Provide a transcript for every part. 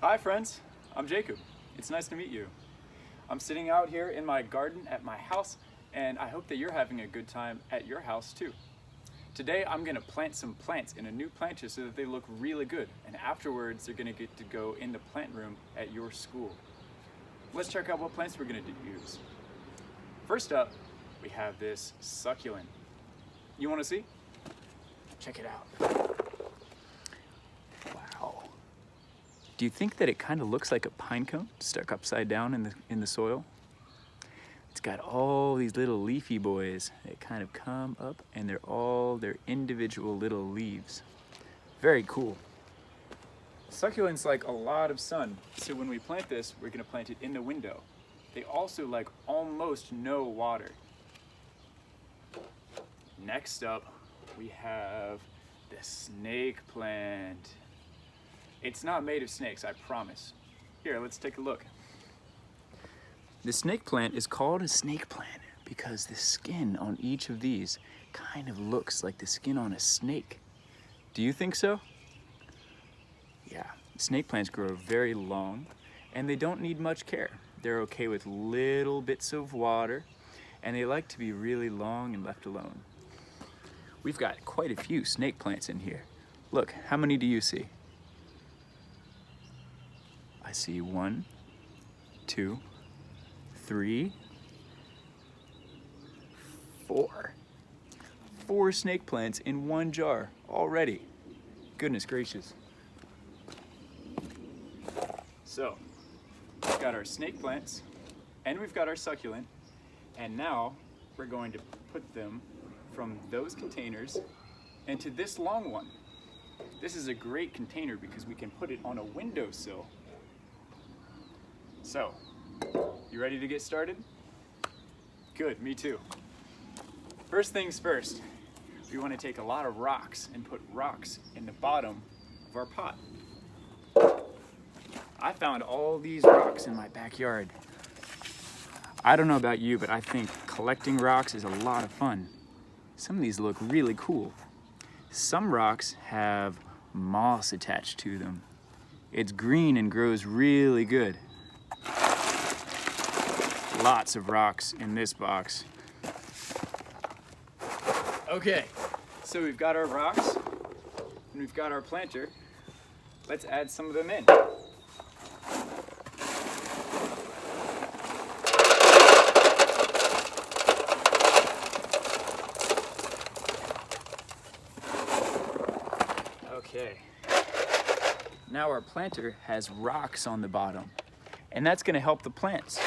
Hi friends, I'm Jacob. It's nice to meet you. I'm sitting out here in my garden at my house, and I hope that you're having a good time at your house too. Today I'm going to plant some plants in a new planter so that they look really good, and afterwards they're going to get to go in the plant room at your school. Let's check out what plants we're going to use. First up, we have this succulent. You want to see? Check it out. Wow. Do you think that it kind of looks like a pine cone stuck upside down in the soil? It's got all these little leafy boys that kind of come up, and they're all their individual little leaves. Very cool. Succulents like a lot of sun, so when we plant this, we're going to plant it in the window. They also like almost no water. Next up, we have the snake plant. It's not made of snakes, I promise. Here, let's take a look. The snake plant is called a snake plant because the skin on each of these kind of looks like the skin on a snake. Do you think so? Yeah, snake plants grow very long and they don't need much care. They're okay with little bits of water and they like to be really long and left alone. We've got quite a few snake plants in here. Look, how many do you see? I see 1, 2, 3, 4. 4 snake plants in one jar already. Goodness gracious. So, we've got our snake plants and we've got our succulent, and now we're going to put them from those containers into this long one. This is a great container because we can put it on a windowsill. So, you ready to get started? Good, me too. First things first, we want to take a lot of rocks and put rocks in the bottom of our pot. I found all these rocks in my backyard. I don't know about you, but I think collecting rocks is a lot of fun. Some of these look really cool. Some rocks have moss attached to them. It's green and grows really good. Lots of rocks in this box. Okay, so we've got our rocks and we've got our planter. Let's add some of them in. Okay, now our planter has rocks on the bottom, and that's going to help the plants.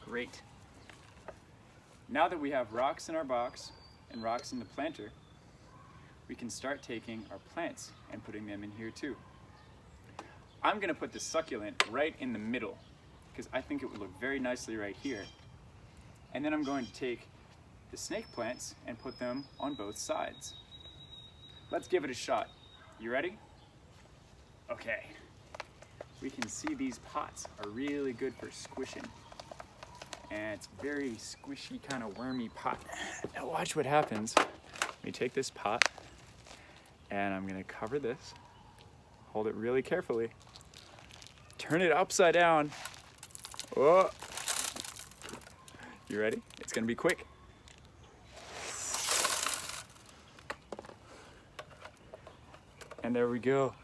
Great. Now that we have rocks in our box and rocks in the planter, we can start taking our plants and putting them in here too. I'm going to put the succulent right in the middle because I think it would look very nicely right here. And then I'm going to take the snake plants and put them on both sides. Let's give it a shot. You ready? Okay. We can see these pots are really good for squishing. And it's very squishy, kind of wormy pot. Now watch what happens. Let me take this pot and I'm gonna cover this. Hold it really carefully. Turn it upside down. Oh. You ready? It's gonna be quick. And there we go.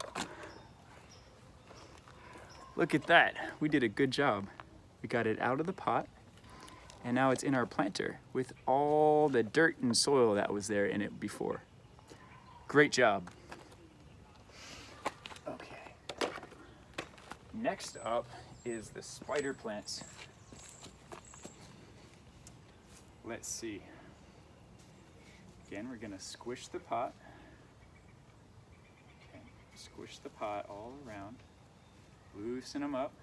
Look at that. We did a good job. We got it out of the pot, and now it's in our planter with all the dirt and soil that was there in it before. Great job. Okay. Next up is the spider plants. Let's see. Again, we're gonna squish the pot. Squish the pot all around, loosen them up,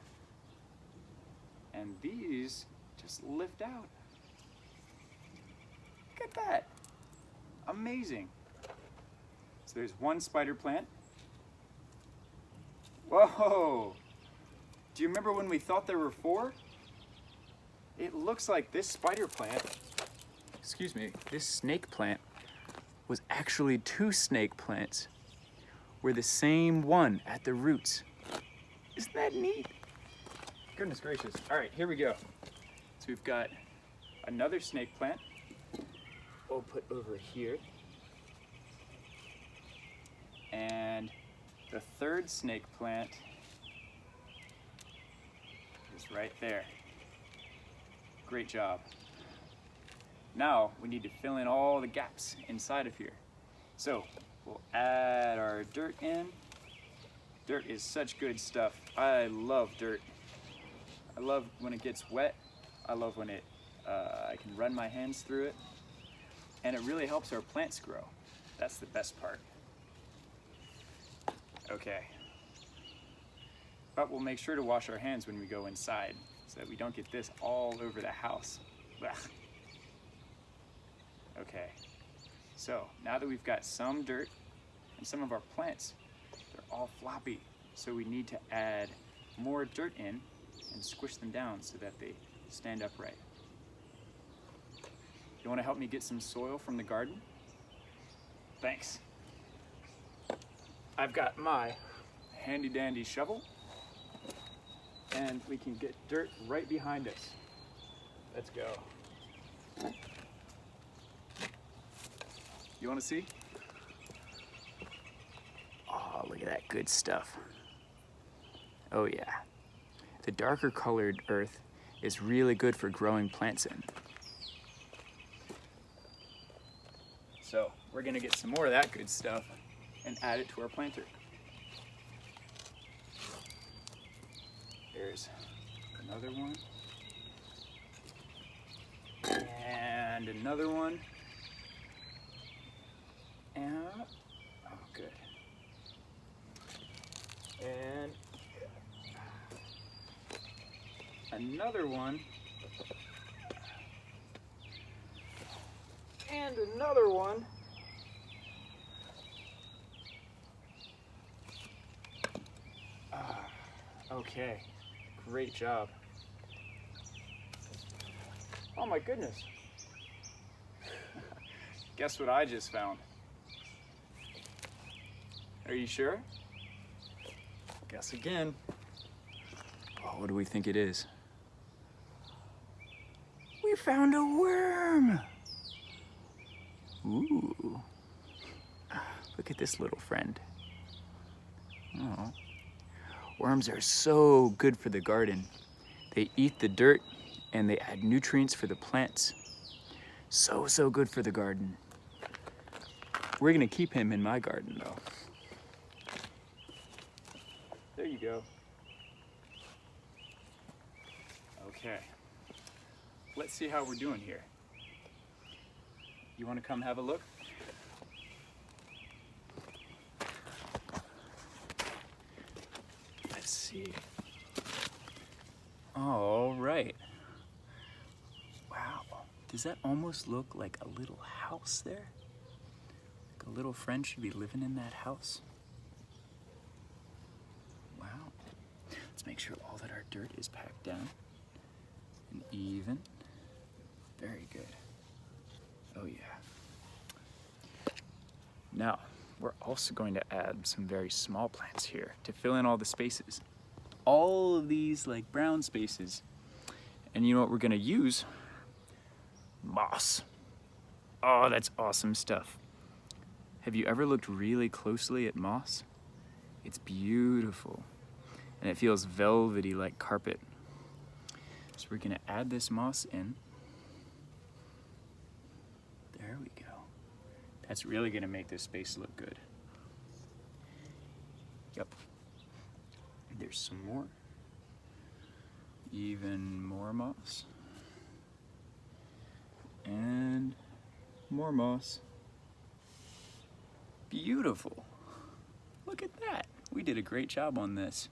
and these just lift out. Look at that, amazing. So there's one spider plant. Whoa, do you remember when we thought there were 4? It looks like this spider plant, this snake plant was actually 2 snake plants. we're the same one at the roots. Isn't that neat? Goodness gracious. All right, here we go. So we've got another snake plant. We'll put over here. And the third snake plant is right there. Great job. Now we need to fill in all the gaps inside of here. So we'll add our dirt in. Dirt is such good stuff. I love dirt. I love when it gets wet. I love when I can run my hands through it. And it really helps our plants grow. That's the best part. Okay. But we'll make sure to wash our hands when we go inside so that we don't get this all over the house. Blech. Okay. So now that we've got some dirt and some of our plants, they're all floppy. So we need to add more dirt in and squish them down so that they stand upright. You want to help me get some soil from the garden? Thanks. I've got my handy dandy shovel and we can get dirt right behind us. Let's go. You want to see? Oh, look at that good stuff. Oh yeah. The darker colored earth is really good for growing plants in. So we're gonna get some more of that good stuff and add it to our planter. There's another one. And another one. And, oh good. And another one. And another one. Okay, great job. Oh my goodness. Guess what I just found? Are you sure? Guess again. Oh, what do we think it is? We found a worm. Ooh. Look at this little friend. Oh. Worms are so good for the garden. They eat the dirt and they add nutrients for the plants. So good for the garden. We're gonna keep him in my garden though. There you go. Okay. Let's see how we're doing here. You wanna come have a look? Let's see. All right. Wow. Does that almost look like a little house there? Like a little friend should be living in that house? Wow. Let's make sure all that our dirt is packed down and even. Very good. Oh yeah. Now, we're also going to add some very small plants here to fill in all the spaces. All of these like brown spaces. And you know what we're gonna use? Moss. Oh, that's awesome stuff. Have you ever looked really closely at moss? It's beautiful. And it feels velvety like carpet. So we're gonna add this moss in. There we go. That's really gonna make this space look good. Yep. There's some more. Even more moss. And more moss. Beautiful. Look at that. We did a great job on this.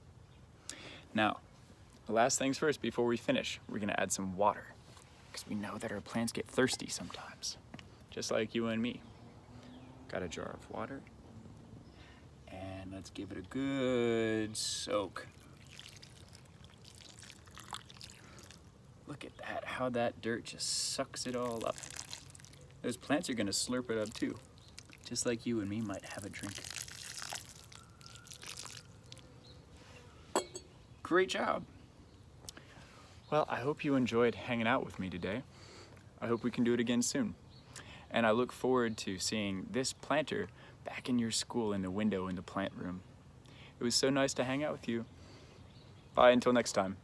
Now, the last things first before we finish, we're gonna add some water because we know that our plants get thirsty sometimes, just like you and me. Got a jar of water and let's give it a good soak. Look at that, how that dirt just sucks it all up. Those plants are gonna slurp it up too, just like you and me might have a drink. Great job. Well, I hope you enjoyed hanging out with me today. I hope we can do it again soon. And I look forward to seeing this planter back in your school in the window in the plant room. It was so nice to hang out with you. Bye until next time.